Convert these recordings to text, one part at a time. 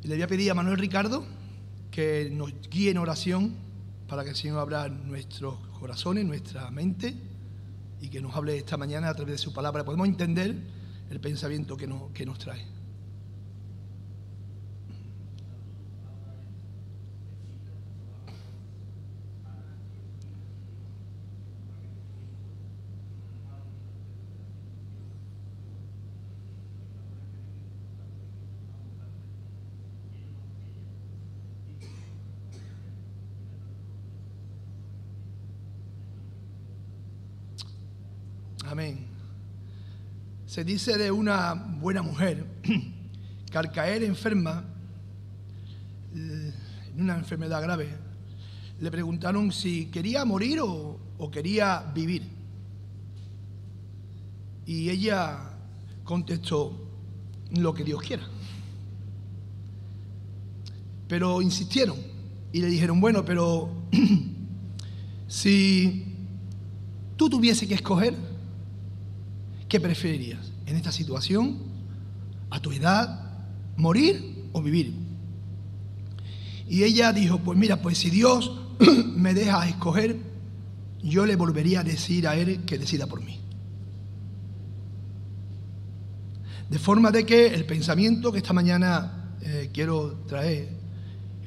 Y le voy a pedir a Manuel Ricardo que nos guíe en oración para que el Señor abra nuestros corazones, nuestra mente, y que nos hable esta mañana a través de su palabra. Podemos entender el pensamiento que nos trae. Amén. Se dice de una buena mujer que al caer enferma, en una enfermedad grave, le preguntaron si quería morir o quería vivir. Y ella contestó: lo que Dios quiera. Pero insistieron y le dijeron: bueno, pero si tú tuviese que escoger, ¿qué preferirías en esta situación, a tu edad, morir o vivir? Y ella dijo: pues mira, pues si Dios me deja escoger, yo le volvería a decir a Él que decida por mí. De forma de que el pensamiento que esta mañana quiero traer,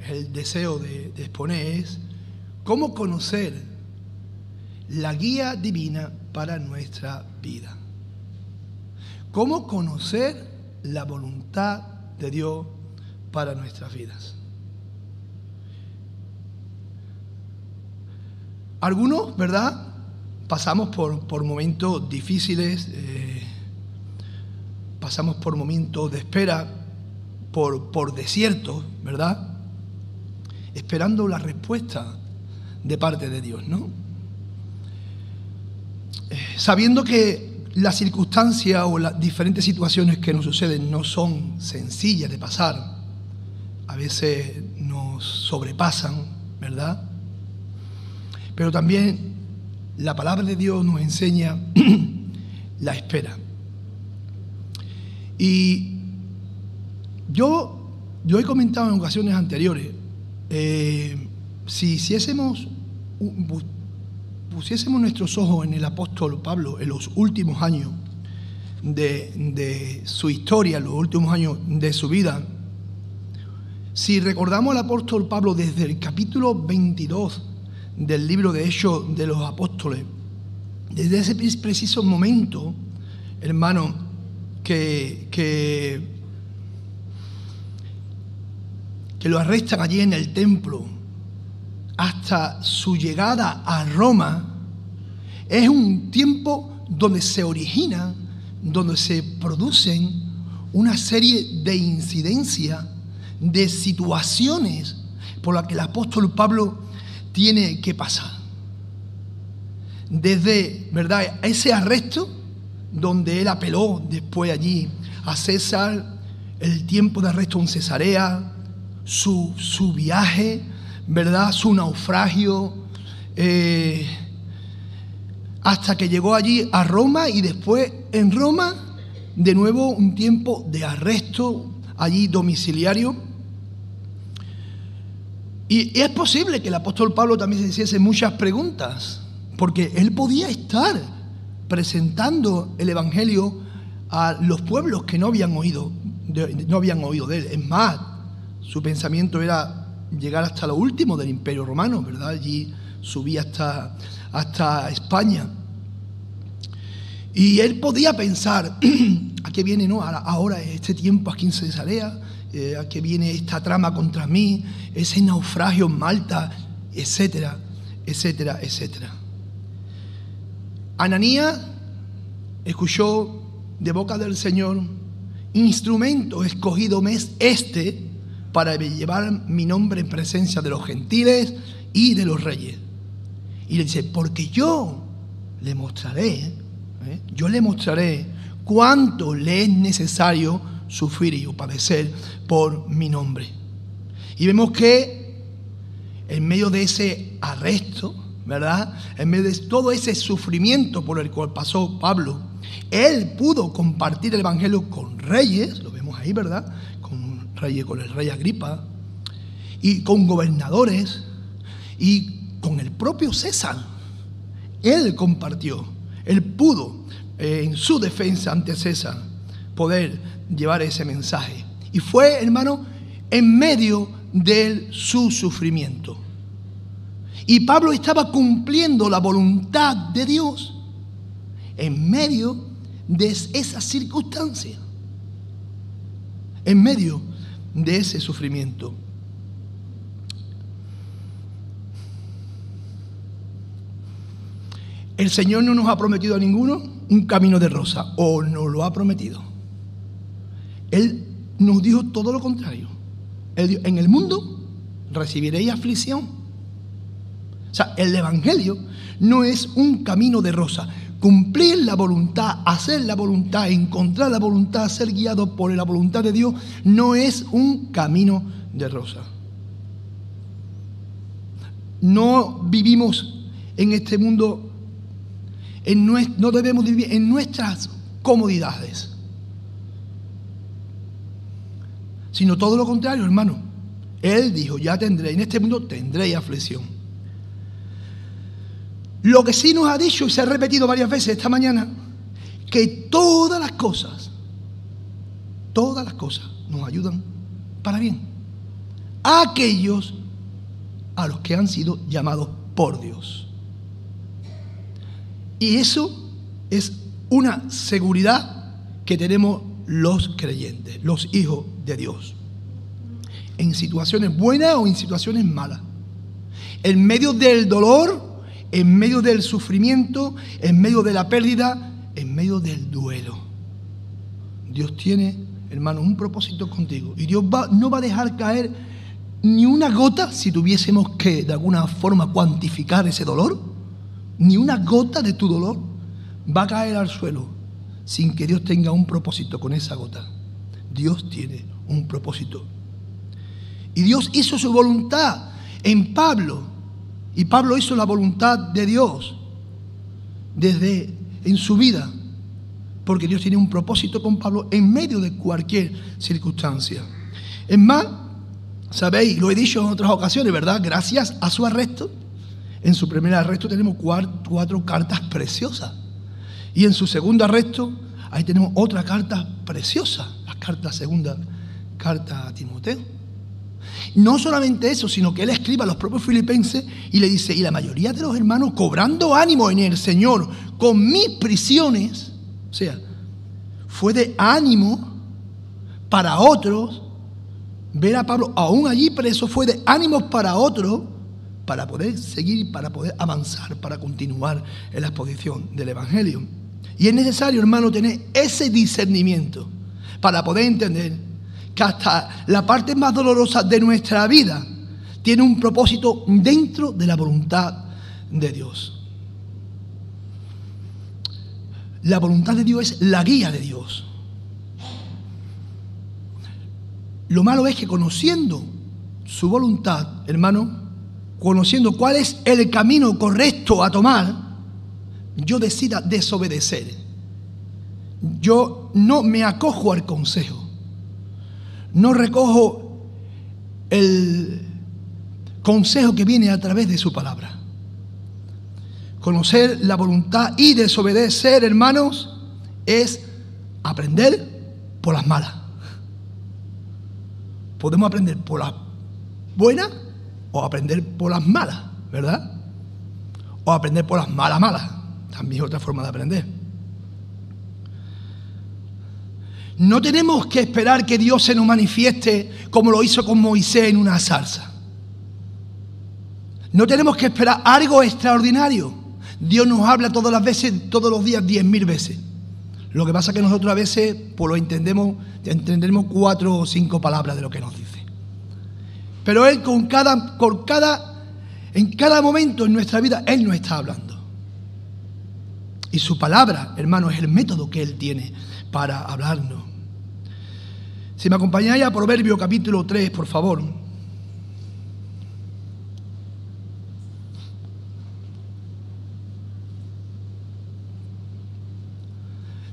el deseo de exponer, es cómo conocer la guía divina para nuestra vida. ¿Cómo conocer la voluntad de Dios para nuestras vidas? Algunos, ¿verdad?, pasamos por momentos difíciles, pasamos por momentos de espera, por desiertos, ¿verdad?, esperando la respuesta de parte de Dios, ¿no? Sabiendo que las circunstancias o las diferentes situaciones que nos suceden no son sencillas de pasar, a veces nos sobrepasan, ¿verdad? Pero también la palabra de Dios nos enseña la espera. Y yo he comentado en ocasiones anteriores, si pusiésemos nuestros ojos en el apóstol Pablo en los últimos años de su historia, en los últimos años de su vida, si recordamos al apóstol Pablo desde el capítulo 22 del libro de Hechos de los Apóstoles, desde ese preciso momento, hermano, que lo arrestan allí en el templo, hasta su llegada a Roma, es un tiempo donde se origina, donde se producen una serie de incidencias, de situaciones por las que el apóstol Pablo tiene que pasar. Desde, ¿verdad?, ese arresto, donde él apeló después allí a César, el tiempo de arresto en Cesarea, su viaje, ¿verdad?, su naufragio, hasta que llegó allí a Roma, y después en Roma de nuevo un tiempo de arresto allí domiciliario. Y es posible que el apóstol Pablo también se hiciese muchas preguntas, porque él podía estar presentando el evangelio a los pueblos que no habían oído de él. Es más, su pensamiento era llegar hasta lo último del Imperio Romano, ¿verdad? Allí subía hasta España. Y él podía pensar: ¿a qué viene, no? Ahora este tiempo aquí en Cesarea, ¿a qué viene esta trama contra mí? Ese naufragio en Malta, etcétera, etcétera, etcétera. Ananías escuchó de boca del Señor: instrumento escogido me es este para llevar mi nombre en presencia de los gentiles y de los reyes. Y le dice: porque yo le mostraré cuánto le es necesario sufrir y padecer por mi nombre. Y vemos que en medio de ese arresto, ¿verdad?, en medio de todo ese sufrimiento por el cual pasó Pablo, él pudo compartir el evangelio con reyes, lo vemos ahí, ¿verdad?, con con el rey Agripa, y con gobernadores, y con el propio César. Él compartió, él pudo, en su defensa ante César, poder llevar ese mensaje. Y fue, hermano, en medio de su sufrimiento. Y Pablo estaba cumpliendo la voluntad de Dios en medio de esa circunstancia, en medio de ese sufrimiento. El Señor no nos ha prometido a ninguno un camino de rosa, o no lo ha prometido. Él nos dijo todo lo contrario. Él dijo: en el mundo recibiréis aflicción. O sea, el Evangelio no es un camino de rosa. Cumplir la voluntad, hacer la voluntad, encontrar la voluntad, ser guiado por la voluntad de Dios, no es un camino de rosa. No vivimos en este mundo, no debemos vivir en nuestras comodidades, sino todo lo contrario, hermano. Él dijo: ya tendréis, en este mundo tendréis aflicción. Lo que sí nos ha dicho y se ha repetido varias veces esta mañana, que todas las cosas nos ayudan para bien a aquellos a los que han sido llamados por Dios. Y eso es una seguridad que tenemos los creyentes, los hijos de Dios, en situaciones buenas o en situaciones malas, en medio del dolor, en medio del sufrimiento, en medio de la pérdida, en medio del duelo. Dios tiene, hermano, un propósito contigo. Y Dios no va a dejar caer ni una gota, si tuviésemos que de alguna forma cuantificar ese dolor, ni una gota de tu dolor va a caer al suelo sin que Dios tenga un propósito con esa gota. Dios tiene un propósito. Y Dios hizo su voluntad en Pablo. Y Pablo hizo la voluntad de Dios en su vida, porque Dios tiene un propósito con Pablo en medio de cualquier circunstancia. Es más, sabéis, lo he dicho en otras ocasiones, ¿verdad? Gracias a su arresto, en su primer arresto tenemos 4 cartas preciosas. Y en su segundo arresto, ahí tenemos otra carta preciosa, la segunda carta a Timoteo. No solamente eso, sino que él escribe a los propios filipenses y le dice: y la mayoría de los hermanos, cobrando ánimo en el Señor con mis prisiones, o sea, fue de ánimo para otros. Ver a Pablo aún allí preso fue de ánimos para otros, para poder seguir, para poder avanzar, para continuar en la exposición del Evangelio. Y es necesario, hermano, tener ese discernimiento para poder entender que hasta la parte más dolorosa de nuestra vida tiene un propósito dentro de la voluntad de Dios. La voluntad de Dios es la guía de Dios. Lo malo es que conociendo su voluntad, hermano, conociendo cuál es el camino correcto a tomar, yo decida desobedecer. Yo no me acojo al consejo. No recojo el consejo que viene a través de su palabra. Conocer la voluntad y desobedecer, hermanos, es aprender por las malas. Podemos aprender por las buenas o aprender por las malas, ¿verdad? O aprender por las malas. También es otra forma de aprender. No tenemos que esperar que Dios se nos manifieste como lo hizo con Moisés en una zarza. No tenemos que esperar algo extraordinario. Dios nos habla todas las veces, todos los días, 10.000 veces. Lo que pasa es que nosotros a veces pues lo entendemos 4 o 5 palabras de lo que nos dice. Pero Él en cada momento en nuestra vida, Él nos está hablando. Y su palabra, hermano, es el método que Él tiene para hablarnos. Si me acompañáis a Proverbio capítulo 3, por favor.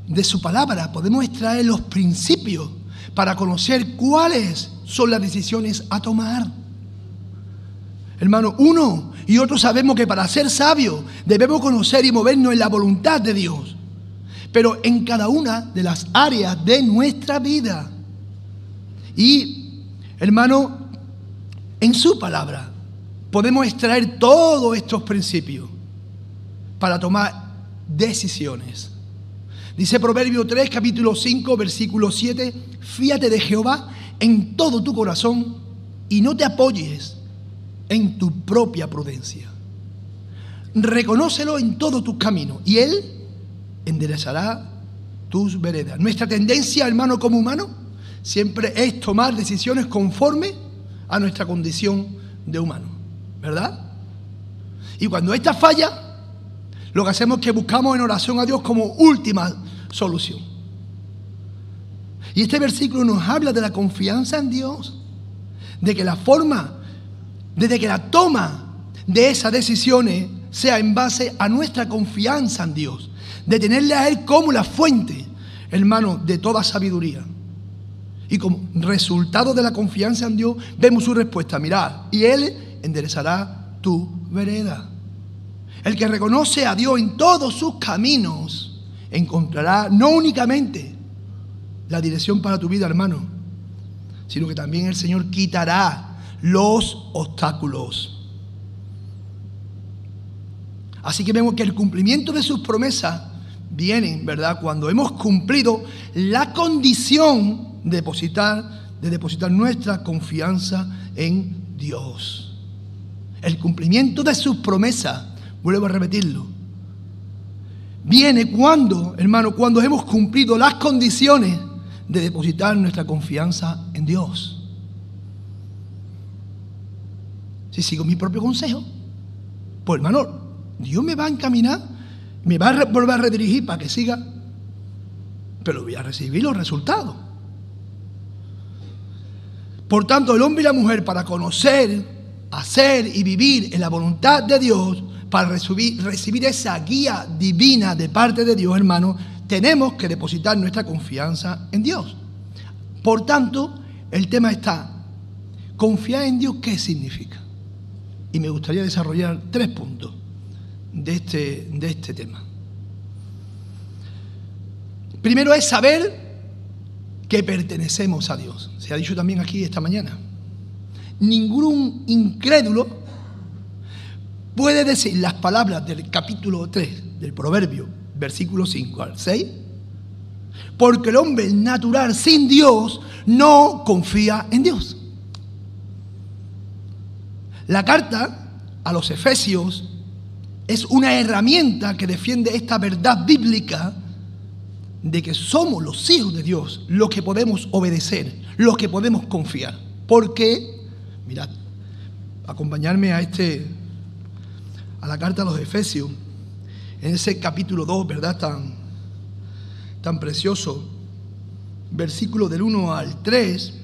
De su palabra podemos extraer los principios para conocer cuál es son las decisiones a tomar. Hermano, uno y otro sabemos que para ser sabios debemos conocer y movernos en la voluntad de Dios, pero en cada una de las áreas de nuestra vida. Y, hermano, en su palabra podemos extraer todos estos principios para tomar decisiones. Dice Proverbio 3, capítulo 5, versículo 7, fíate de Jehová en todo tu corazón y no te apoyes en tu propia prudencia. Reconócelo en todos tus caminos y Él enderezará tus veredas. Nuestra tendencia, hermano, como humano, siempre es tomar decisiones conforme a nuestra condición de humano, ¿verdad? Y cuando esta falla, lo que hacemos es que buscamos en oración a Dios como última solución. Y este versículo nos habla de la confianza en Dios, de que la forma, desde que la toma de esas decisiones sea en base a nuestra confianza en Dios, de tenerle a Él como la fuente, hermano, de toda sabiduría. Y como resultado de la confianza en Dios, vemos su respuesta. Mirad, y Él enderezará tu vereda. El que reconoce a Dios en todos sus caminos encontrará no únicamente la dirección para tu vida, hermano, sino que también el Señor quitará los obstáculos. Así que vemos que el cumplimiento de sus promesas viene, ¿verdad?, cuando hemos cumplido la condición de depositar nuestra confianza en Dios. El cumplimiento de sus promesas, vuelvo a repetirlo, viene cuando, hermano, cuando hemos cumplido las condiciones de depositar nuestra confianza en Dios. Si sigo mi propio consejo, pues, hermano, Dios me va a encaminar, me va a volver a redirigir para que siga, pero voy a recibir los resultados. Por tanto, el hombre y la mujer, para conocer, hacer y vivir en la voluntad de Dios, para recibir esa guía divina de parte de Dios, hermano, tenemos que depositar nuestra confianza en Dios. Por tanto, el tema está, confiar en Dios, ¿qué significa? Y me gustaría desarrollar 3 puntos de este tema. Primero es saber que pertenecemos a Dios. Se ha dicho también aquí esta mañana. Ningún incrédulo puede decir las palabras del capítulo 3 del Proverbio, versículo 5 al 6, porque el hombre natural sin Dios no confía en Dios. La carta a los Efesios es una herramienta que defiende esta verdad bíblica de que somos los hijos de Dios, los que podemos obedecer, los que podemos confiar. Porque, mirad, acompañarme a la carta a los Efesios, en ese capítulo 2, ¿verdad? Tan precioso, versículo del 1 al 3,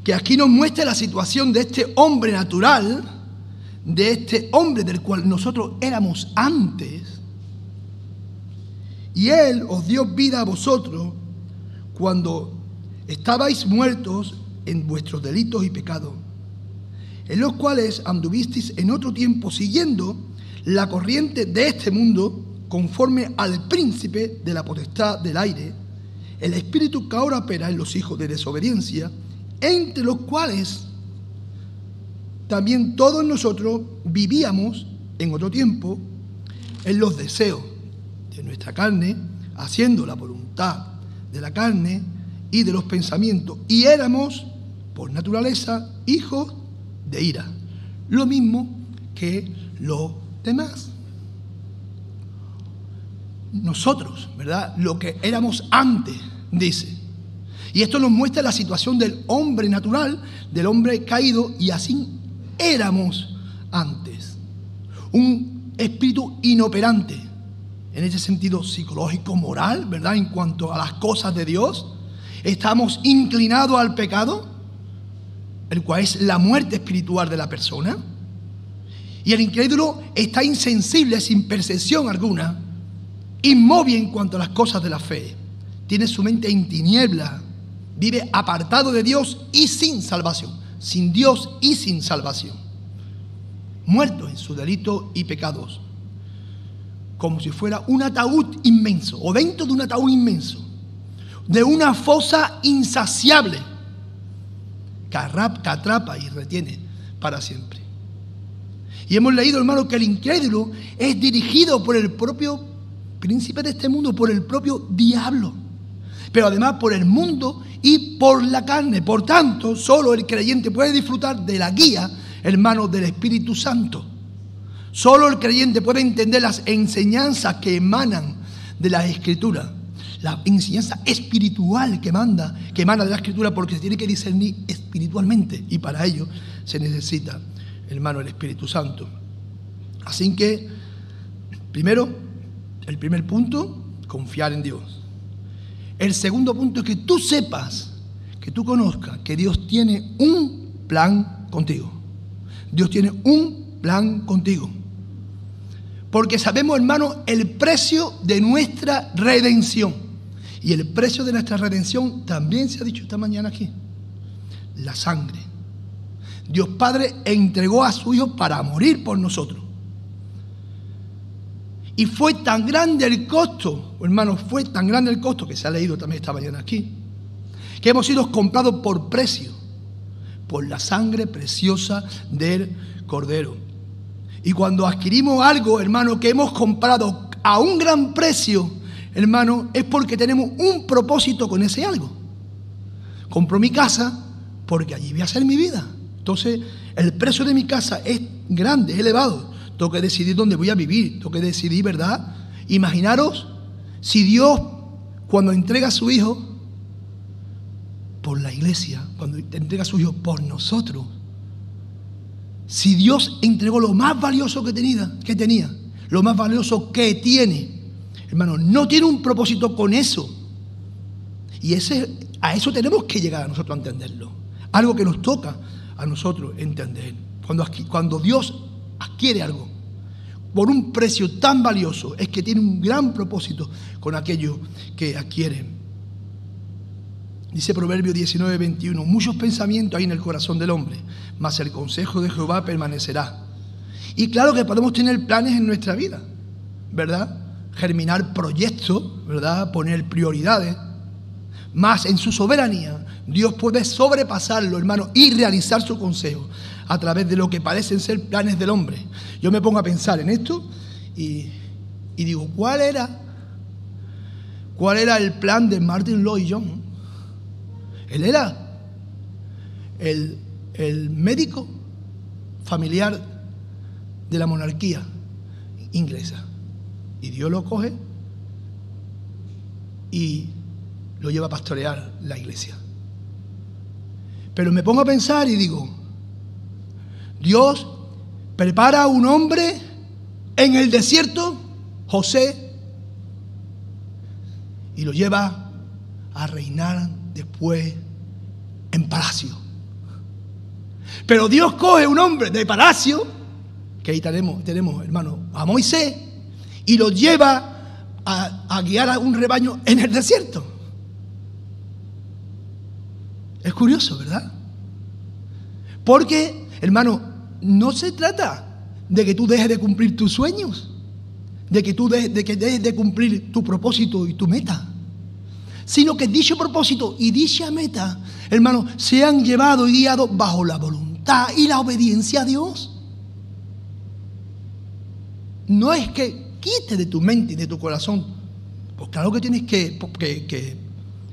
que aquí nos muestra la situación de este hombre natural, de este hombre del cual nosotros éramos antes, y Él os dio vida a vosotros cuando estabais muertos en vuestros delitos y pecados, en los cuales anduvisteis en otro tiempo siguiendo la corriente de este mundo, conforme al príncipe de la potestad del aire, el espíritu que ahora opera en los hijos de desobediencia, entre los cuales también todos nosotros vivíamos en otro tiempo en los deseos de nuestra carne, haciendo la voluntad de la carne y de los pensamientos, y éramos por naturaleza hijos de ira, lo mismo que los demás. Nosotros, ¿verdad?, lo que éramos antes, dice. Y esto nos muestra la situación del hombre natural, del hombre caído, y así éramos antes. Un espíritu inoperante, en ese sentido psicológico, moral, ¿verdad?, en cuanto a las cosas de Dios. Estamos inclinados al pecado, el cual es la muerte espiritual de la persona. Y el incrédulo está insensible, sin percepción alguna, inmóvil en cuanto a las cosas de la fe. Tiene su mente en tinieblas, vive apartado de Dios y sin salvación. Sin Dios y sin salvación. Muerto en sus delitos y pecados. Como si fuera un ataúd inmenso, o dentro de un ataúd inmenso, de una fosa insaciable que atrapa y retiene para siempre. Y hemos leído, hermano, que el incrédulo es dirigido por el propio príncipe de este mundo, por el propio diablo, pero además por el mundo y por la carne. Por tanto, solo el creyente puede disfrutar de la guía, hermano, del Espíritu Santo. Solo el creyente puede entender las enseñanzas que emanan de las Escrituras, la enseñanza espiritual que emana de la Escritura, porque se tiene que discernir espiritualmente, y para ello se necesita, hermano, el Espíritu Santo. Así que, primero, el primer punto, confiar en Dios. El segundo punto es que tú sepas, que tú conozcas que Dios tiene un plan contigo. Dios tiene un plan contigo. Porque sabemos, hermano, el precio de nuestra redención. Y el precio de nuestra redención también se ha dicho esta mañana aquí. La sangre. Dios Padre entregó a su Hijo para morir por nosotros. Y fue tan grande el costo, hermano, fue tan grande el costo, que se ha leído también esta mañana aquí, que hemos sido comprados por precio, por la sangre preciosa del Cordero. Y cuando adquirimos algo, hermano, que hemos comprado a un gran precio, hermano, es porque tenemos un propósito con ese algo. Compro mi casa porque allí voy a hacer mi vida. Entonces, el precio de mi casa es grande, es elevado. Tengo que decidir dónde voy a vivir, tengo que decidir, ¿verdad? Imaginaros si Dios, cuando entrega a su Hijo por la iglesia, cuando entrega a su Hijo por nosotros, si Dios entregó lo más valioso que tenía, lo más valioso que tiene, hermano, no tiene un propósito con eso. Y a eso tenemos que llegar a nosotros a entenderlo. Algo que nos toca a nosotros entender. Cuando Dios adquiere algo por un precio tan valioso, es que tiene un gran propósito con aquello que adquiere. Dice Proverbios 19:21, muchos pensamientos hay en el corazón del hombre, mas el consejo de Jehová permanecerá. Y claro que podemos tener planes en nuestra vida, ¿verdad? Germinar proyectos, ¿verdad? Poner prioridades. Mas en su soberanía, Dios puede sobrepasarlo, hermano, y realizar su consejo a través de lo que parecen ser planes del hombre. Yo me pongo a pensar en esto y digo, ¿cuál era el plan de Martin Lloyd Jones? Él era el médico familiar de la monarquía inglesa. Y Dios lo coge y lo lleva a pastorear la iglesia. Pero me pongo a pensar y digo, Dios prepara a un hombre en el desierto, José, y lo lleva a reinar después en palacio. Pero Dios coge un hombre de palacio, que ahí tenemos, hermano, a Moisés, y lo lleva a guiar a un rebaño en el desierto. Es curioso, ¿verdad? Porque, hermano, no se trata de que tú dejes de cumplir tus sueños, de que dejes de cumplir tu propósito y tu meta, sino que dicho propósito y dicha meta, hermano, sean llevados y guiados bajo la voluntad y la obediencia a Dios. No es que quites de tu mente y de tu corazón, pues claro que tienes que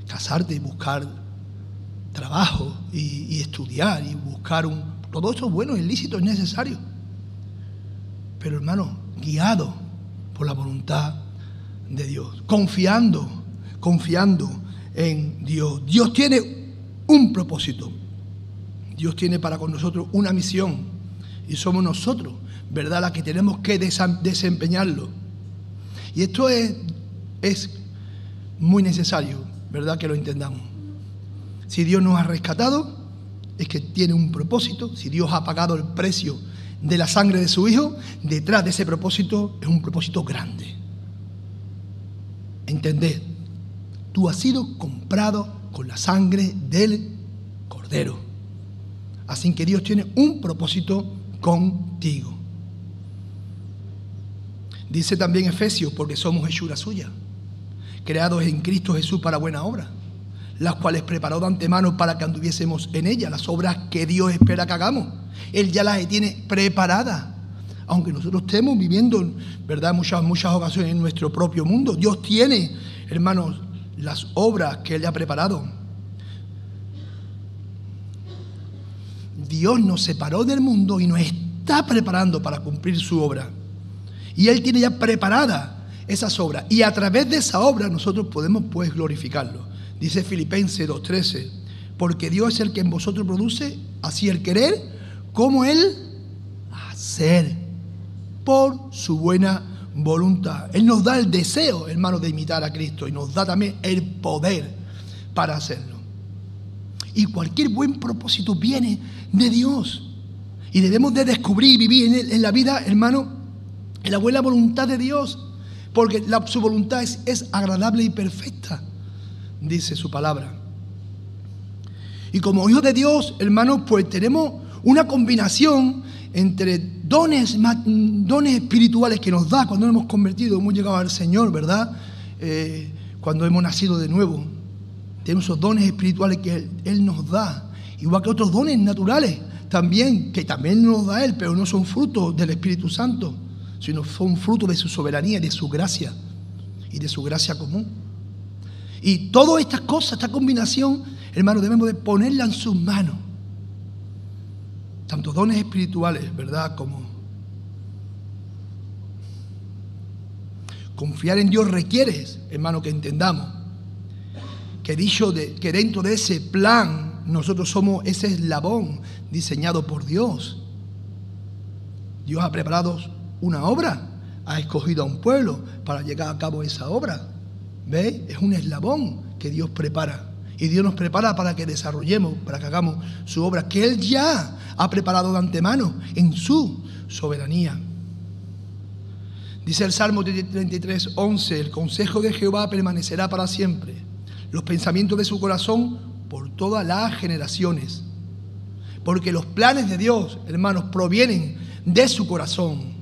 casarte y buscar trabajo y estudiar y buscar todo eso es bueno, es lícito, es necesario. Pero hermano, guiado por la voluntad de Dios, confiando en Dios. Dios tiene un propósito. Dios tiene para con nosotros una misión. Y somos nosotros, ¿verdad?, la que tenemos que desempeñarlo. Y esto es muy necesario, ¿verdad?, que lo entendamos. Si Dios nos ha rescatado, es que tiene un propósito. Si Dios ha pagado el precio de la sangre de su Hijo, detrás de ese propósito es un propósito grande. Entended, tú has sido comprado con la sangre del Cordero. Así que Dios tiene un propósito contigo. Dice también Efesios, porque somos hechura suya, creados en Cristo Jesús para buena obra, las cuales preparó de antemano para que anduviésemos en ella, las obras que Dios espera que hagamos. Él ya las tiene preparadas. Aunque nosotros estemos viviendo, ¿verdad?, muchas ocasiones en nuestro propio mundo, Dios tiene, hermanos, las obras que Él ya ha preparado. Dios nos separó del mundo y nos está preparando para cumplir su obra. Y Él tiene ya preparadas esas obras. Y a través de esa obra nosotros podemos pues glorificarlo. Dice Filipenses 2:13, porque Dios es el que en vosotros produce así el querer como el hacer por su buena voluntad. Él nos da el deseo, hermanos, de imitar a Cristo y nos da también el poder para hacerlo. Y cualquier buen propósito viene de Dios. Y debemos de descubrir y vivir en la vida, hermano, en la buena voluntad de Dios. Porque su voluntad es agradable y perfecta, dice su palabra. Y como hijos de Dios, hermanos, pues tenemos una combinación entre dones espirituales que nos da cuando nos hemos convertido, hemos llegado al Señor, ¿verdad? Cuando hemos nacido de nuevo. Tenemos esos dones espirituales que Él nos da. Igual que otros dones naturales también, que también nos da Él, pero no son frutos del Espíritu Santo, sino son frutos de su soberanía, de su gracia y de su gracia común. Y todas estas cosas, esta combinación, hermanos, debemos de ponerla en sus manos. Tanto dones espirituales, ¿verdad?, como confiar en Dios requiere, hermano, que entendamos que que dentro de ese plan nosotros somos ese eslabón diseñado por Dios. Dios ha preparado una obra, ha escogido a un pueblo para llevar a cabo esa obra. ¿Veis? Es un eslabón que Dios prepara. Y Dios nos prepara para que desarrollemos, para que hagamos su obra, que Él ya ha preparado de antemano en su soberanía. Dice el Salmo 33:11, el consejo de Jehová permanecerá para siempre, los pensamientos de su corazón por todas las generaciones. Porque los planes de Dios, hermanos, provienen de su corazón.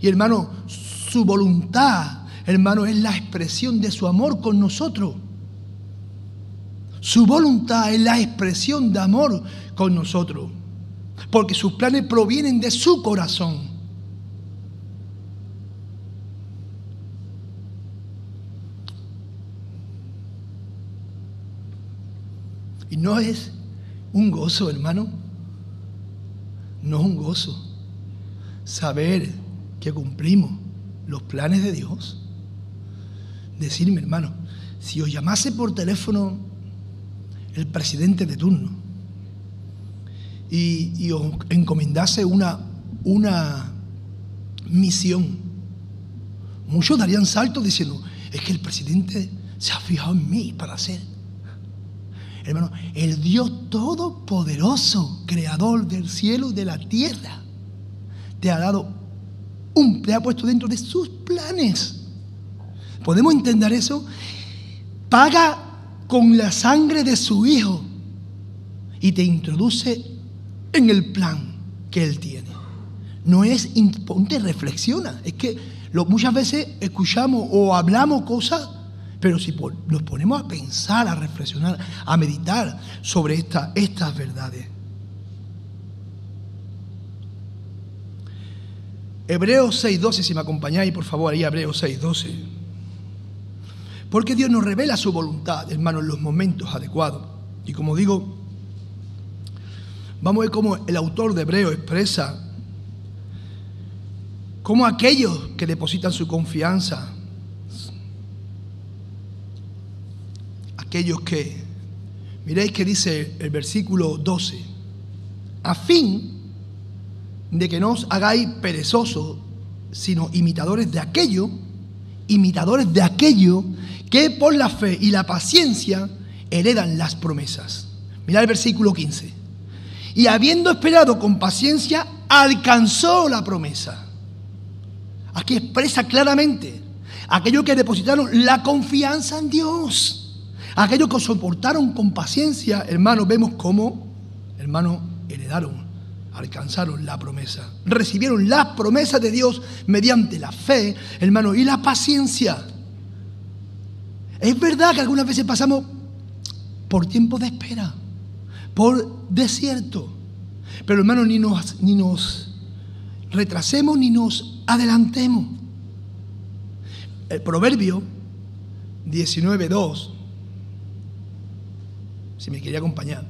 Y hermano, su voluntad, hermano, es la expresión de su amor con nosotros. Su voluntad es la expresión de amor con nosotros, porque sus planes provienen de su corazón. Y no es un gozo, hermano, no es un gozo saber que cumplimos los planes de Dios. Decirme, hermano, si os llamase por teléfono el presidente de turno y os encomendase una misión, muchos darían saltos diciendo, es que el presidente se ha fijado en mí para hacer. Hermano, el Dios todopoderoso, creador del cielo y de la tierra, te ha puesto dentro de sus planes. ¿Podemos entender eso? Paga con la sangre de su Hijo y te introduce en el plan que Él tiene. No es, ponte, reflexiona. Es que muchas veces escuchamos o hablamos cosas, pero si nos ponemos a pensar, a reflexionar, a meditar sobre estas verdades. Hebreos 6:12, si me acompañáis, por favor, ahí Hebreos 6:12. Porque Dios nos revela su voluntad, hermanos, en los momentos adecuados. Y como digo, vamos a ver cómo el autor de Hebreos expresa cómo aquellos que depositan su confianza, aquellos que, miréis que dice el versículo 12, a fin de que no os hagáis perezosos, sino imitadores de aquello que por la fe y la paciencia heredan las promesas. Mirad el versículo 15. Y habiendo esperado con paciencia, alcanzó la promesa. Aquí expresa claramente aquellos que depositaron la confianza en Dios. Aquellos que soportaron con paciencia, hermanos, vemos cómo, hermanos, heredaron, alcanzaron la promesa. Recibieron las promesas de Dios mediante la fe, hermanos, y la paciencia. Es verdad que algunas veces pasamos por tiempos de espera, por desierto. Pero, hermanos, ni nos retrasemos ni nos adelantemos. El Proverbio 19:2, si me quería acompañar,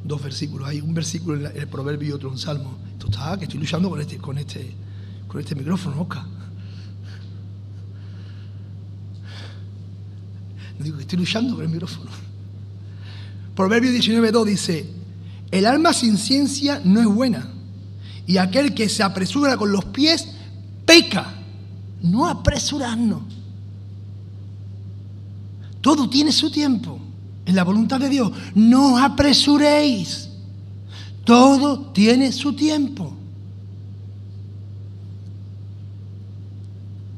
2 versículos. Hay un versículo en el Proverbio y otro en Salmo. Esto está, que estoy luchando con este micrófono, Oscar. No digo que estoy luchando con el micrófono. Proverbio 19:2 dice: el alma sin ciencia no es buena, y aquel que se apresura con los pies peca. No apresurarnos. Todo tiene su tiempo. En la voluntad de Dios. No os apresuréis. Todo tiene su tiempo.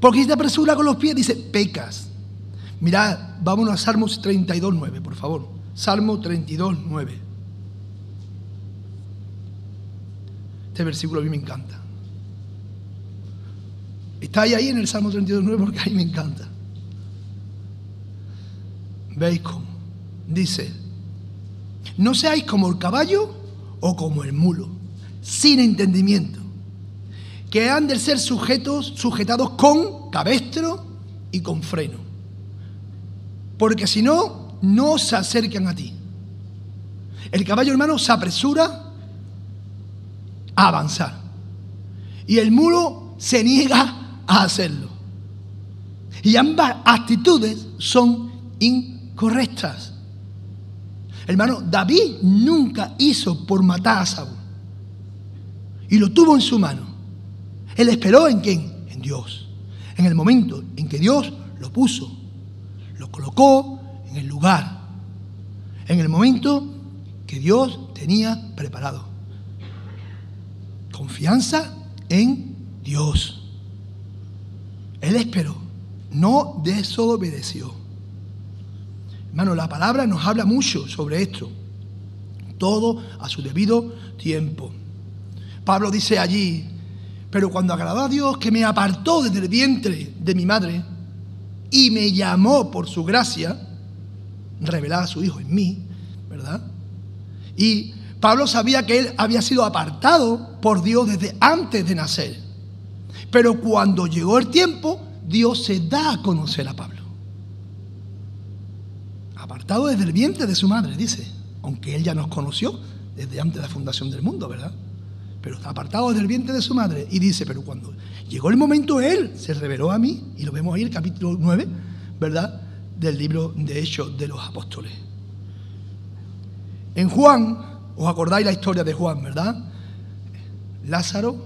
Porque si te apresura con los pies, dice, pecas. Mirad, vámonos a Salmos 32:9, por favor. Salmo 32:9. Este versículo a mí me encanta. Está ahí en el Salmo 32:9 porque a mí me encanta. ¿Veis cómo? Dice: no seáis como el caballo o como el mulo, sin entendimiento, que han de ser sujetados con cabestro y con freno, porque si no, no se acercan a ti. El caballo, hermano, se apresura a avanzar, y el mulo se niega a hacerlo. Y ambas actitudes son incorrectas. Hermano, David nunca hizo por matar a Saúl. Y lo tuvo en su mano. Él esperó ¿en quién? En Dios. En el momento en que Dios lo puso, lo colocó en el lugar. En el momento que Dios tenía preparado. Confianza en Dios. Él esperó, no desobedeció. Hermano, la palabra nos habla mucho sobre esto. Todo a su debido tiempo. Pablo dice allí: pero cuando agradó a Dios, que me apartó desde el vientre de mi madre y me llamó por su gracia, revelada a su Hijo en mí, ¿verdad? Y Pablo sabía que él había sido apartado por Dios desde antes de nacer. Pero cuando llegó el tiempo, Dios se da a conocer a Pablo. Apartado desde el vientre de su madre, dice. Aunque él ya nos conoció desde antes de la fundación del mundo, ¿verdad? Pero está apartado desde el vientre de su madre. Y dice, pero cuando llegó el momento, él se reveló a mí. Y lo vemos ahí en el capítulo 9, ¿verdad? Del libro de Hechos de los Apóstoles. En Juan, os acordáis la historia de Juan, ¿verdad? Lázaro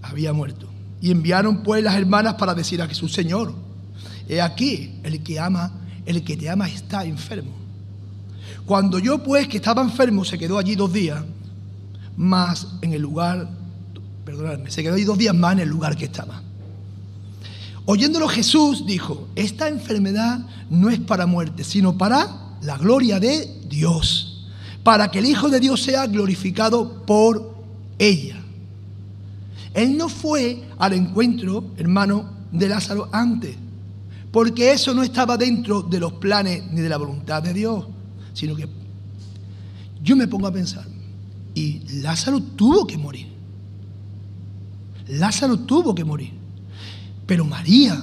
había muerto. Y enviaron pues las hermanas para decir a Jesús: Señor, he aquí, el que te ama está enfermo. Cuando yo pues, que estaba enfermo, se quedó allí 2 días más en el lugar, se quedó allí 2 días más en el lugar que estaba. Oyéndolo Jesús dijo: esta enfermedad no es para muerte, sino para la gloria de Dios, para que el Hijo de Dios sea glorificado por ella. Él no fue al encuentro, hermano, de Lázaro antes, porque eso no estaba dentro de los planes ni de la voluntad de Dios, sino que yo me pongo a pensar, y Lázaro tuvo que morir. Lázaro tuvo que morir. Pero María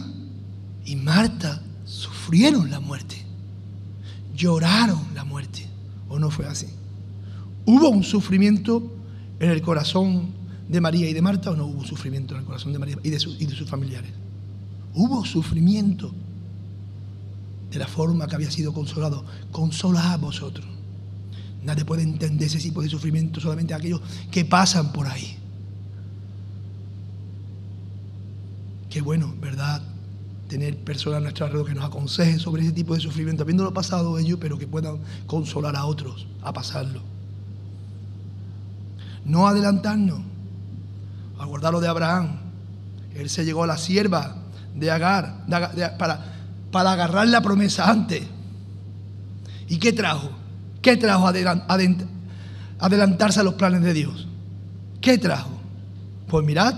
y Marta sufrieron la muerte, lloraron la muerte, ¿o no fue así? ¿Hubo un sufrimiento en el corazón de María y de Marta, o no hubo sufrimiento en el corazón de María y de sus familiares? Hubo sufrimiento. De la forma que había sido consolado. Consolad a vosotros. Nadie puede entender ese tipo de sufrimiento, solamente aquellos que pasan por ahí. Qué bueno, ¿verdad? Tener personas a nuestro alrededor que nos aconsejen sobre ese tipo de sufrimiento, habiéndolo pasado ellos, pero que puedan consolar a otros a pasarlo. No adelantarnos. Acordaros de Abraham. Él se llegó a la sierva de Agar para para agarrar la promesa antes. ¿Y qué trajo? ¿Qué trajo adelantarse a los planes de Dios? ¿Qué trajo? Pues mirad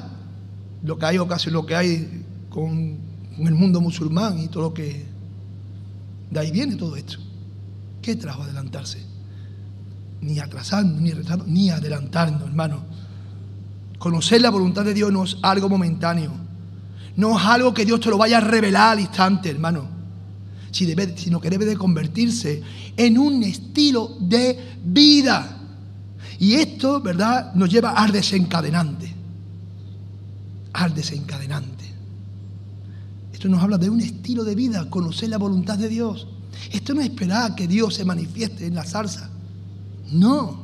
lo que hay, o casi lo que hay con el mundo musulmán y todo lo que... De ahí viene todo esto. ¿Qué trajo adelantarse? Ni atrasando, ni retrasando, ni adelantando, hermano. Conocer la voluntad de Dios no es algo momentáneo. No es algo que Dios te lo vaya a revelar al instante, hermano. Sino que debe de convertirse en un estilo de vida. Y esto, ¿verdad?, nos lleva al desencadenante. Al desencadenante. Esto nos habla de un estilo de vida, conocer la voluntad de Dios. Esto no es esperar que Dios se manifieste en la zarza. No.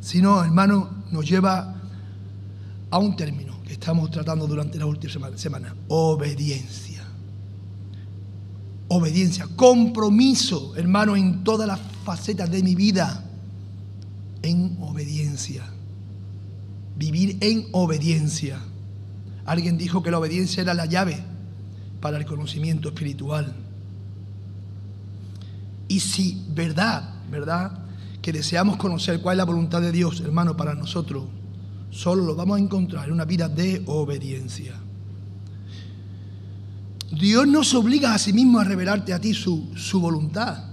Sino, hermano, nos lleva a un término que estamos tratando durante la última semana. Obediencia. Obediencia. Compromiso, hermano, en todas las facetas de mi vida. En obediencia. Vivir en obediencia. Alguien dijo que la obediencia era la llave para el conocimiento espiritual. Y si verdad, que deseamos conocer cuál es la voluntad de Dios, hermano, para nosotros, solo lo vamos a encontrar en una vida de obediencia. Dios no se obliga a sí mismo a revelarte a ti su voluntad,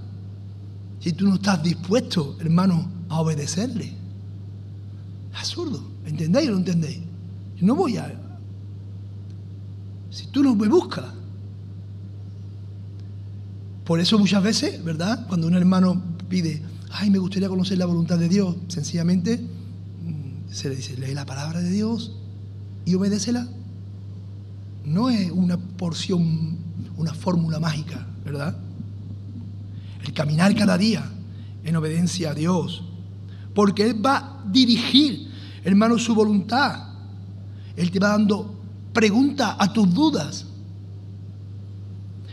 si tú no estás dispuesto, hermano, a obedecerle. Es absurdo. ¿Entendéis o no entendéis? Yo no voy a... Si tú no me buscas. Por eso muchas veces, ¿verdad?, cuando un hermano pide, ay, me gustaría conocer la voluntad de Dios, sencillamente se le dice, lee la palabra de Dios y obedécela. No es una porción, una fórmula mágica, ¿verdad? El caminar cada día en obediencia a Dios, porque Él va a dirigir, hermano, su voluntad. Él te va dando preguntas a tus dudas.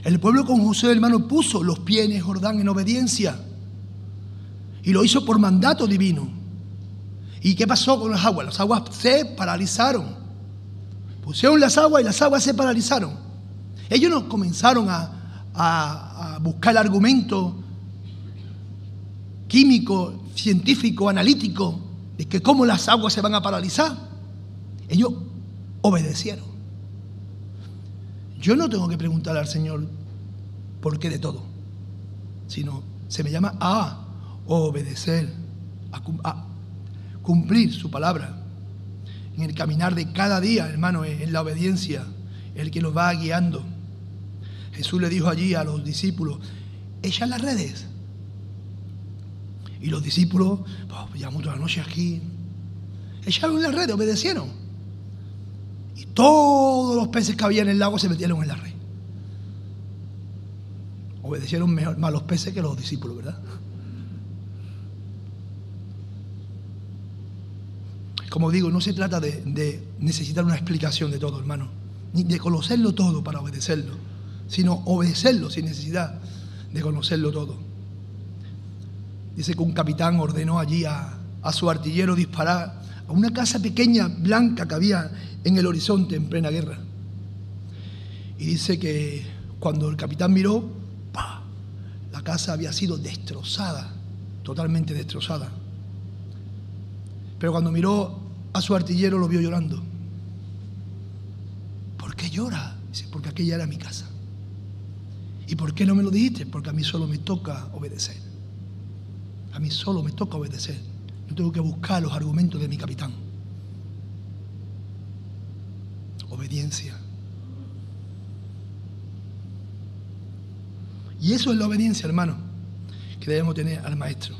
El pueblo con Josué, hermano, puso los pies en el Jordán en obediencia. Y lo hizo por mandato divino. ¿Y qué pasó con las aguas? Las aguas se paralizaron. Pusieron las aguas y las aguas se paralizaron. Ellos no comenzaron a buscar el argumento químico, científico, analítico, de que cómo las aguas se van a paralizar. Ellos obedecieron. Yo no tengo que preguntarle al Señor por qué de todo, sino se me llama a obedecer, a cumplir su palabra. En el caminar de cada día, hermano, en la obediencia, el que nos va guiando. Jesús le dijo allí a los discípulos, echad las redes. Y los discípulos, llevamos toda la noche aquí, echaron las redes, obedecieron. Y todos los peces que había en el lago se metieron en la red. Obedecieron más los peces que los discípulos, ¿verdad? Como digo, no se trata de necesitar una explicación de todo, hermano, ni de conocerlo todo para obedecerlo, sino obedecerlo sin necesidad de conocerlo todo. Dice que un capitán ordenó allí a su artillero disparar a una casa pequeña, blanca, que había en el horizonte en plena guerra. Y dice que cuando el capitán miró, ¡pah!, la casa había sido destrozada, totalmente destrozada. Pero cuando miró a su artillero lo vio llorando. ¿Por qué llora? Dice, porque aquella era mi casa. ¿Y por qué no me lo dijiste? Porque a mí solo me toca obedecer. A mí solo me toca obedecer. No tengo que buscar los argumentos de mi capitán. Obediencia. Y eso es la obediencia, hermano, que debemos tener al Maestro.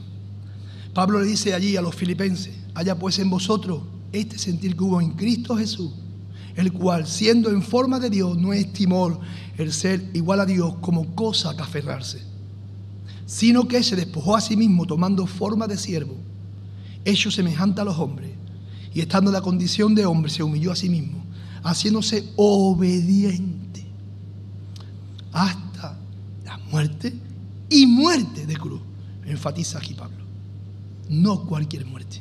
Pablo le dice allí a los filipenses, haya pues en vosotros este sentir que hubo en Cristo Jesús, el cual, siendo en forma de Dios, no estimó el ser igual a Dios como cosa que aferrarse, sino que se despojó a sí mismo tomando forma de siervo, hecho semejante a los hombres, y estando en la condición de hombre, se humilló a sí mismo, haciéndose obediente hasta la muerte y muerte de cruz. Enfatiza aquí Pablo. No cualquier muerte.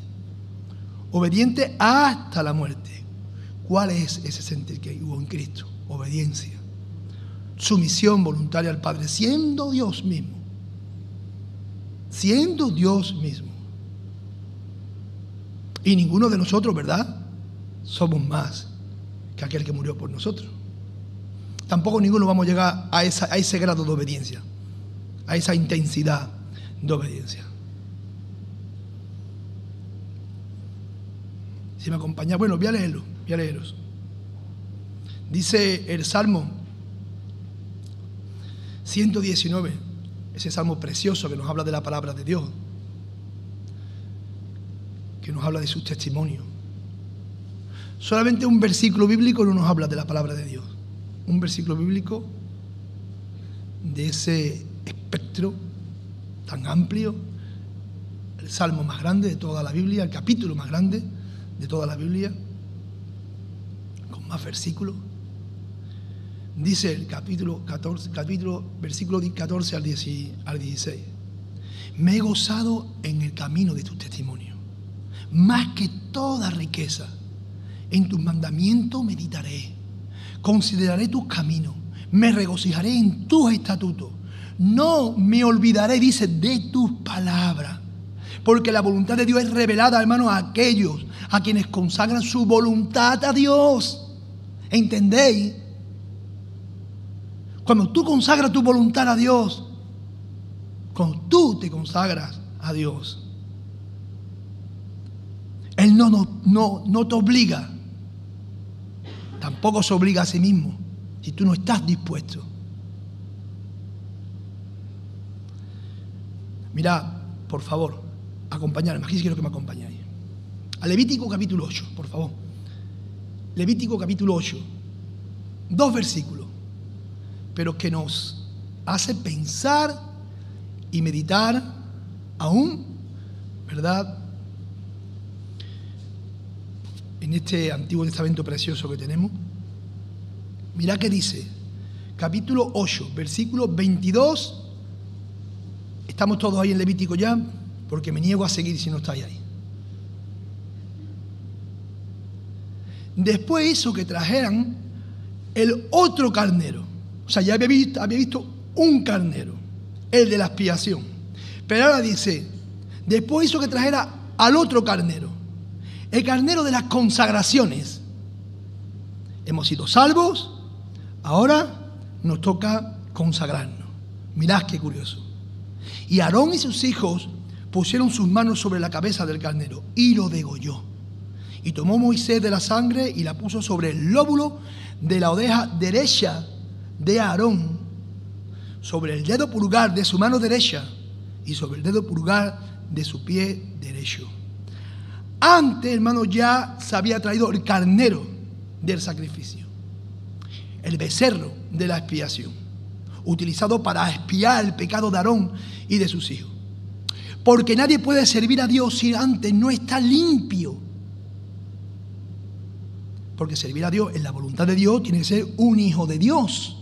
Obediente hasta la muerte. ¿Cuál es ese sentir que hubo en Cristo? Obediencia. sumisión voluntaria al Padre, siendo Dios mismo. Siendo Dios mismo. Y ninguno de nosotros, ¿verdad?, somos más que aquel que murió por nosotros. Tampoco ninguno vamos a llegar a ese grado de obediencia, a esa intensidad de obediencia. Si me acompaña, bueno, voy a leeros. Dice el Salmo 119, ese salmo precioso que nos habla de la palabra de Dios, que nos habla de sus testimonios. Solamente un versículo bíblico no nos habla de la palabra de Dios. Un versículo bíblico de ese espectro tan amplio, el salmo más grande de toda la Biblia, el capítulo más grande de toda la Biblia, con más versículos. Dice el capítulo, versículo 14 al 16. Me he gozado en el camino de tus testimonios, más que toda riqueza. En tus mandamientos meditaré, consideraré tus caminos, me regocijaré en tus estatutos. No me olvidaré, dice, de tus palabras, porque la voluntad de Dios es revelada, hermanos, a aquellos a quienes consagran su voluntad a Dios. ¿Entendéis? Cuando tú consagras tu voluntad a Dios, cuando tú te consagras a Dios, Él no te obliga. Tampoco se obliga a sí mismo si tú no estás dispuesto. Mirad, por favor, acompañadme. Aquí sí quiero que me acompañéis. A Levítico capítulo 8, por favor. Levítico capítulo 8. 2 versículos, pero que nos hace pensar y meditar aún, ¿verdad?, en este Antiguo Testamento precioso que tenemos. Mirad qué dice, capítulo 8, versículo 22. Estamos todos ahí en Levítico ya, porque me niego a seguir si no estáis ahí. Después hizo que trajeran el otro carnero. O sea, ya había visto un carnero, el de la expiación. Pero ahora dice, después hizo que trajera al otro carnero, el carnero de las consagraciones. Hemos sido salvos, ahora nos toca consagrarnos. Mirad qué curioso. Y Aarón y sus hijos pusieron sus manos sobre la cabeza del carnero y lo degolló. Y tomó Moisés de la sangre y la puso sobre el lóbulo de la oreja derecha de Aarón, sobre el dedo pulgar de su mano derecha y sobre el dedo pulgar de su pie derecho. Antes, hermanos, ya se había traído el carnero del sacrificio, el becerro de la expiación, utilizado para expiar el pecado de Aarón y de sus hijos. Porque nadie puede servir a Dios si antes no está limpio. Porque servir a Dios en la voluntad de Dios tiene que ser un hijo de Dios.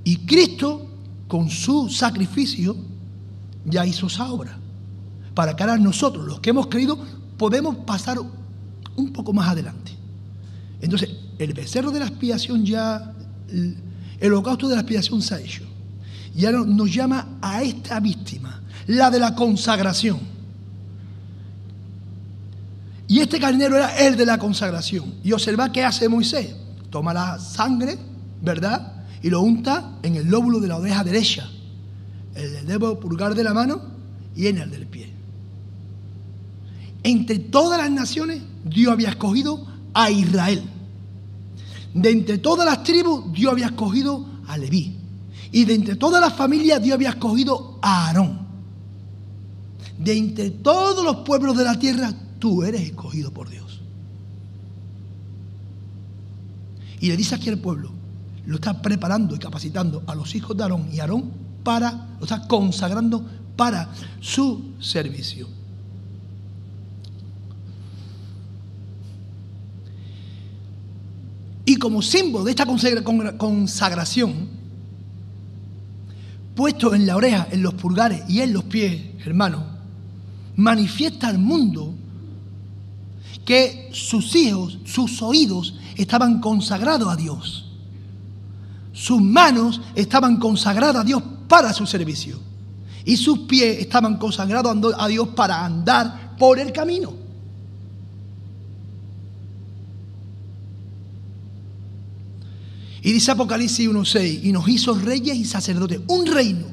Y Cristo, con su sacrificio, ya hizo esa obra. Para que ahora nosotros, los que hemos creído, podemos pasar un poco más adelante. Entonces, el becerro de la expiación ya, el holocausto de la expiación se ha hecho. Y ahora nos llama a esta víctima, la de la consagración. Y este carnero era el de la consagración. Y observa qué hace Moisés. Toma la sangre, ¿verdad?, y lo unta en el lóbulo de la oreja derecha, el dedo pulgar de la mano y en el del pie. Entre todas las naciones, Dios había escogido a Israel. De entre todas las tribus, Dios había escogido a Leví. Y de entre todas las familias, Dios había escogido a Aarón. De entre todos los pueblos de la tierra, tú eres escogido por Dios. Y le dice aquí al pueblo, lo está preparando y capacitando a los hijos de Aarón y Aarón lo está consagrando para su servicio. Y como símbolo de esta consagración, puesto en la oreja, en los pulgares y en los pies, hermanos, manifiesta al mundo que sus hijos, sus oídos, estaban consagrados a Dios. sus manos estaban consagradas a Dios para su servicio y sus pies estaban consagrados a Dios para andar por el camino. Y dice Apocalipsis 1:6, y nos hizo reyes y sacerdotes, un reino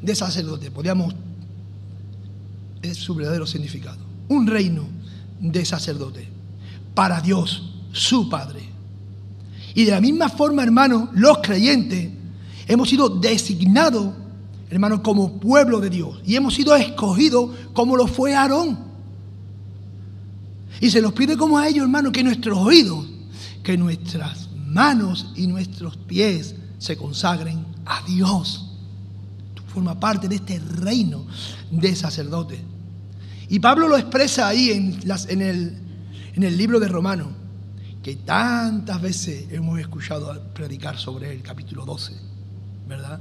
de sacerdotes, es su verdadero significado, un reino de sacerdotes, para Dios, su Padre. Y de la misma forma, hermanos, los creyentes hemos sido designados, hermanos, como pueblo de Dios, y hemos sido escogidos como lo fue Aarón. Y se nos pide como a ellos, hermanos, que nuestros oídos, que nuestras manos y nuestros pies se consagren a Dios. Tú formas parte de este reino de sacerdotes. Y Pablo lo expresa ahí en el libro de Romanos, que tantas veces hemos escuchado predicar sobre el capítulo 12, ¿verdad?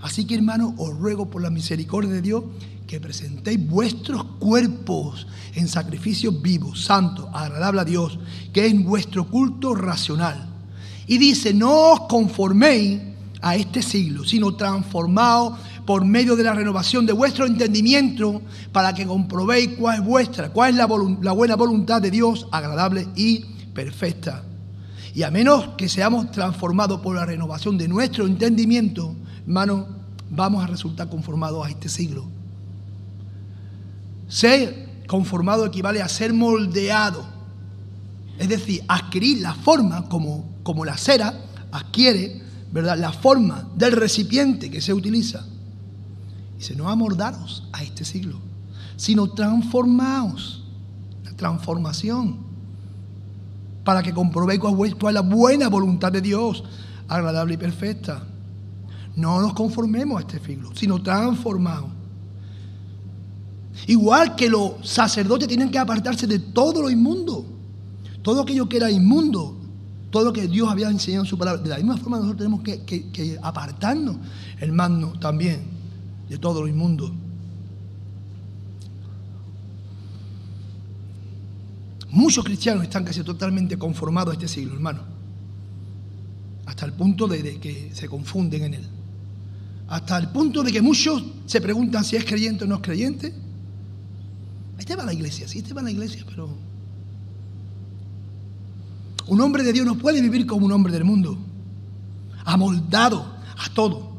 Así que, hermanos, os ruego por la misericordia de Dios que presentéis vuestros cuerpos en sacrificios vivos, santos, agradables a Dios, que es vuestro culto racional. Y dice, no os conforméis a este siglo, sino transformaos por medio de la renovación de vuestro entendimiento, para que comprobéis cuál es la buena voluntad de Dios, agradable y perfecta. Y a menos que seamos transformados por la renovación de nuestro entendimiento, hermanos, vamos a resultar conformados a este siglo. Ser conformado equivale a ser moldeado, es decir, adquirir la forma como la cera adquiere, ¿verdad?, la forma del recipiente que se utiliza. Dice, no amoldaros a este siglo, sino transformaos. La transformación, para que comprobéis cuál es la buena voluntad de Dios, agradable y perfecta. No nos conformemos a este siglo, sino transformaos. Igual que los sacerdotes tienen que apartarse de todo lo inmundo, todo aquello que era inmundo, todo lo que Dios había enseñado en su palabra. De la misma forma nosotros tenemos que apartarnos, hermanos, también de todo lo inmundo. Muchos cristianos están casi totalmente conformados a este siglo, hermano, hasta el punto de que se confunden en él, hasta el punto de que muchos se preguntan si es creyente o no es creyente. Este va a la iglesia, sí, este va a la iglesia, pero un hombre de Dios no puede vivir como un hombre del mundo, amoldado a todo.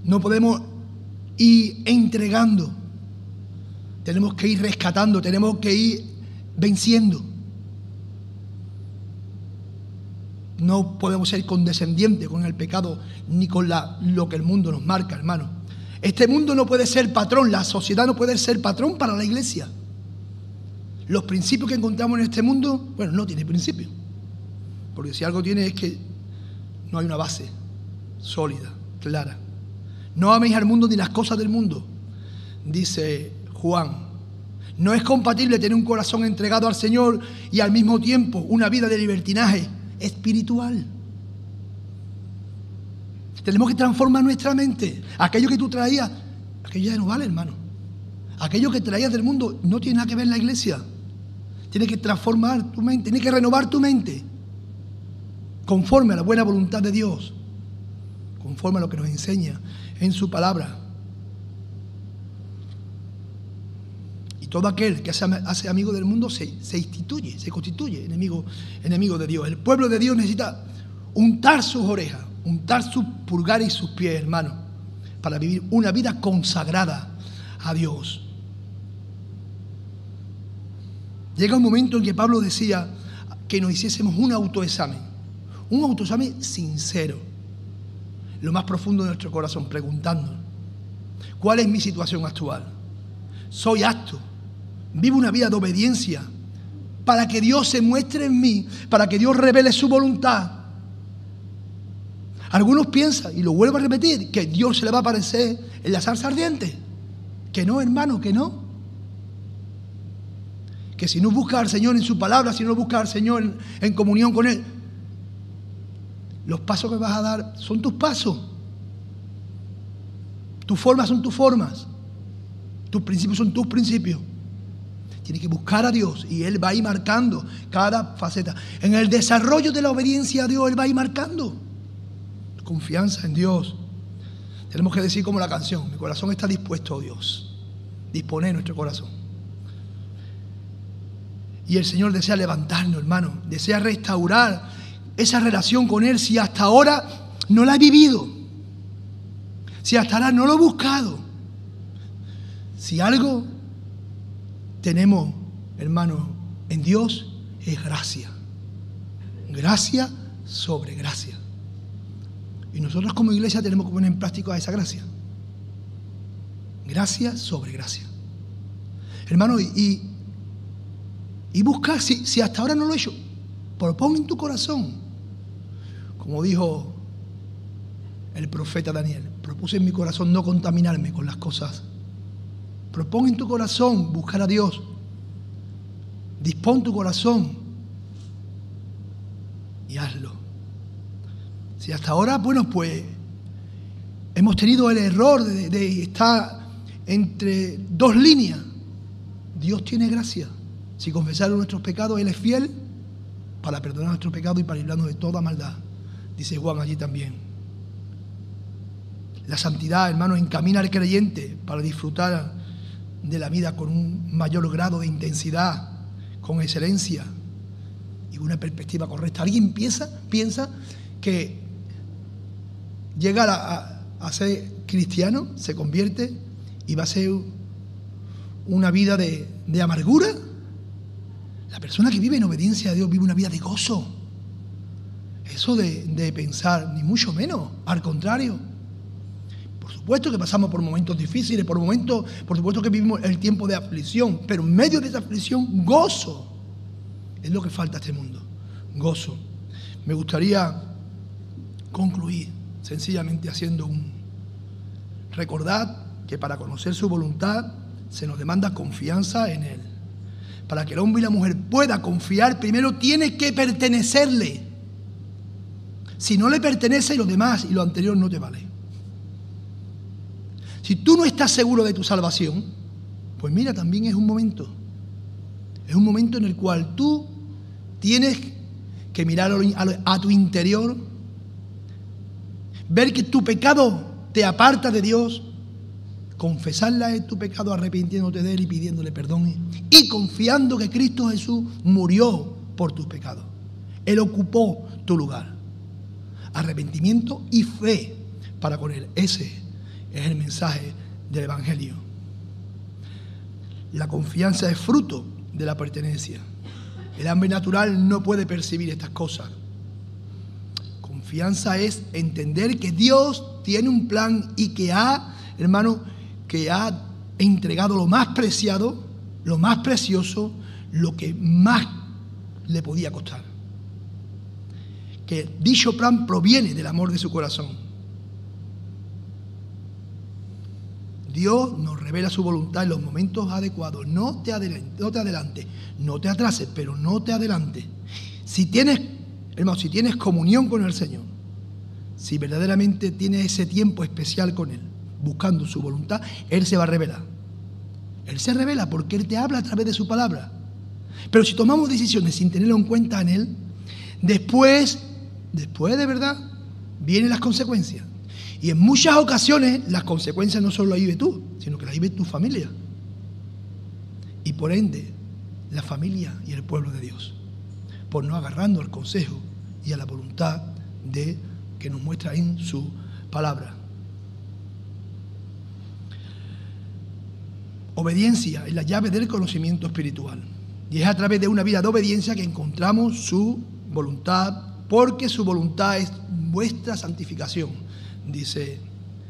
No podemos ir entregando, tenemos que ir rescatando, tenemos que ir venciendo. No podemos ser condescendientes con el pecado ni con lo que el mundo nos marca, hermano. Este mundo no puede ser patrón, la sociedad no puede ser patrón para la iglesia. Los principios que encontramos en este mundo, bueno, no tiene principio. Porque si algo tiene es que no hay una base sólida, clara. No améis al mundo ni las cosas del mundo, dice Juan. No es compatible tener un corazón entregado al Señor y al mismo tiempo una vida de libertinaje espiritual. Tenemos que transformar nuestra mente. Aquello que tú traías, aquello ya no vale, hermano. Aquello que traías del mundo no tiene nada que ver en la iglesia. Tienes que transformar tu mente, tienes que renovar tu mente conforme a la buena voluntad de Dios, conforme a lo que nos enseña en su palabra. Y todo aquel que se hace amigo del mundo se instituye, se constituye enemigo de Dios. El pueblo de Dios necesita untar sus orejas, untar sus pulgares y sus pies, hermano, para vivir una vida consagrada a Dios. Llega un momento en que Pablo decía que nos hiciésemos un autoexamen sincero, lo más profundo de nuestro corazón, preguntándonos: ¿cuál es mi situación actual? ¿Soy apto? ¿Vivo una vida de obediencia para que Dios se muestre en mí, para que Dios revele su voluntad? Algunos piensan, y lo vuelvo a repetir, que Dios se le va a aparecer en la zarza ardiente. Que no, hermano, que no. Que si no buscas al Señor en su palabra, si no buscas al Señor en comunión con Él, los pasos que vas a dar son tus pasos. Tus formas son tus formas. Tus principios son tus principios. Tiene que buscar a Dios y Él va a ir marcando cada faceta. En el desarrollo de la obediencia a Dios, Él va a ir marcando. Confianza en Dios. Tenemos que decir como la canción: mi corazón está dispuesto, oh Dios. Disponer nuestro corazón. Y el Señor desea levantarnos, hermano. Desea restaurar esa relación con Él. Si hasta ahora no la he vivido, si hasta ahora no lo he buscado, si algo tenemos, hermano, en Dios, es gracia. Gracia sobre gracia. Y nosotros como iglesia tenemos que poner en práctica esa gracia. Gracia sobre gracia. Hermano, y buscar, si hasta ahora no lo he hecho, propon en tu corazón. Como dijo el profeta Daniel: propuse en mi corazón no contaminarme con las cosas. Propon en tu corazón buscar a Dios. Dispón tu corazón y hazlo. Si hasta ahora, bueno, pues hemos tenido el error de estar entre dos líneas, Dios tiene gracia. Si confesamos nuestros pecados, Él es fiel para perdonar nuestros pecados y para librarnos de toda maldad. Dice Juan allí también. La santidad, hermanos, encamina al creyente para disfrutar de la vida con un mayor grado de intensidad, con excelencia y una perspectiva correcta. ¿Alguien piensa que llegar a ser cristiano se convierte y va a ser una vida de amargura? La persona que vive en obediencia a Dios vive una vida de gozo. Eso de pensar, ni mucho menos, al contrario. Por supuesto que pasamos por momentos difíciles, por supuesto que vivimos el tiempo de aflicción, pero en medio de esa aflicción, gozo. Es lo que falta a este mundo, gozo. Me gustaría concluir sencillamente haciendo recordad que para conocer su voluntad se nos demanda confianza en Él. Para que el hombre y la mujer pueda confiar, primero tiene que pertenecerle. Si no le pertenece, lo demás y lo anterior no te vale. Si tú no estás seguro de tu salvación, pues mira, también es un momento en el cual tú tienes que mirar a tu interior, ver que tu pecado te aparta de Dios, confesarle tu pecado arrepintiéndote de Él y pidiéndole perdón y confiando que Cristo Jesús murió por tus pecados. Él ocupó tu lugar. Arrepentimiento y fe para con Él. Ese es el mensaje del Evangelio. La confianza es fruto de la pertenencia. El hombre natural no puede percibir estas cosas. Confianza es entender que Dios tiene un plan y que ha entregado lo más preciado, lo más precioso, lo que más le podía costar. Que dicho plan proviene del amor de su corazón. Dios nos revela su voluntad en los momentos adecuados. No te adelantes, no te atrases, pero no te adelantes. Si tienes comunión con el Señor, si verdaderamente tienes ese tiempo especial con Él, buscando su voluntad, Él se va a revelar. Él se revela porque Él te habla a través de su palabra. Pero si tomamos decisiones sin tenerlo en cuenta en Él, después de verdad, vienen las consecuencias. Y en muchas ocasiones las consecuencias no solo las vives tú, sino que las vive tu familia. Y por ende, la familia y el pueblo de Dios. Por no agarrando al consejo y a la voluntad que nos muestra en su palabra. Obediencia es la llave del conocimiento espiritual. Y es a través de una vida de obediencia que encontramos su voluntad, porque su voluntad es vuestra santificación. Dice,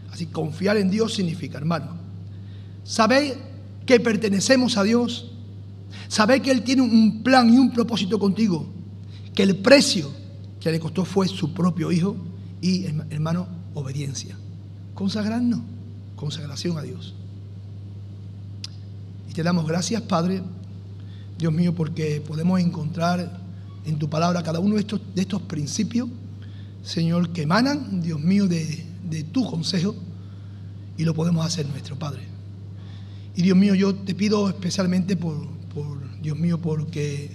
así, confiar en Dios significa, hermano, saber que pertenecemos a Dios, saber que Él tiene un plan y un propósito contigo, que el precio que le costó fue su propio Hijo y, hermano, obediencia. Consagrarnos, consagración a Dios. Y te damos gracias, Padre, Dios mío, porque podemos encontrar en tu palabra cada uno de estos principios, Señor, que emanan, Dios mío, de tu consejo, y lo podemos hacer nuestro, Padre. Y Dios mío, yo te pido especialmente por Dios mío, porque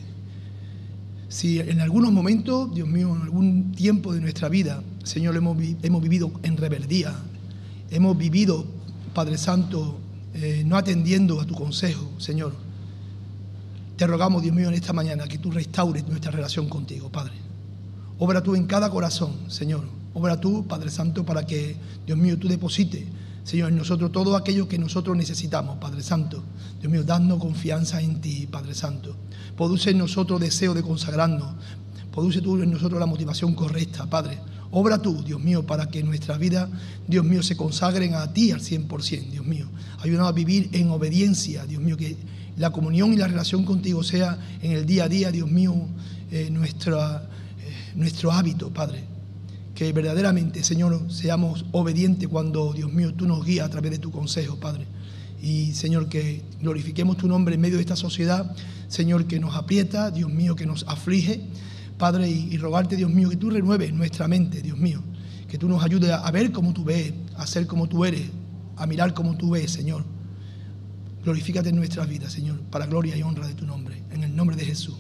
si en algunos momentos, Dios mío, en algún tiempo de nuestra vida, Señor, hemos vivido en rebeldía, hemos vivido, Padre Santo, no atendiendo a tu consejo, Señor, te rogamos, Dios mío, en esta mañana que tú restaures nuestra relación contigo, Padre. Obra tú en cada corazón, Señor. Obra tú, Padre Santo, para que, Dios mío, tú deposites, Señor, en nosotros todo aquello que nosotros necesitamos, Padre Santo. Dios mío, danos confianza en ti, Padre Santo. Produce en nosotros deseo de consagrarnos. Produce tú en nosotros la motivación correcta, Padre. Obra tú, Dios mío, para que nuestra vida, Dios mío, se consagren a ti al 100%, Dios mío. Ayúdanos a vivir en obediencia, Dios mío, que la comunión y la relación contigo sea en el día a día, Dios mío, nuestro hábito, Padre. Que verdaderamente, Señor, seamos obedientes cuando, Dios mío, tú nos guías a través de tu consejo, Padre. Y, Señor, que glorifiquemos tu nombre en medio de esta sociedad, Señor, que nos aprieta, Dios mío, que nos aflige, Padre, y rogarte, Dios mío, que tú renueves nuestra mente, Dios mío, que tú nos ayudes a ver como tú ves, a ser como tú eres, a mirar como tú ves, Señor. Glorifícate en nuestras vidas, Señor, para gloria y honra de tu nombre. En el nombre de Jesús.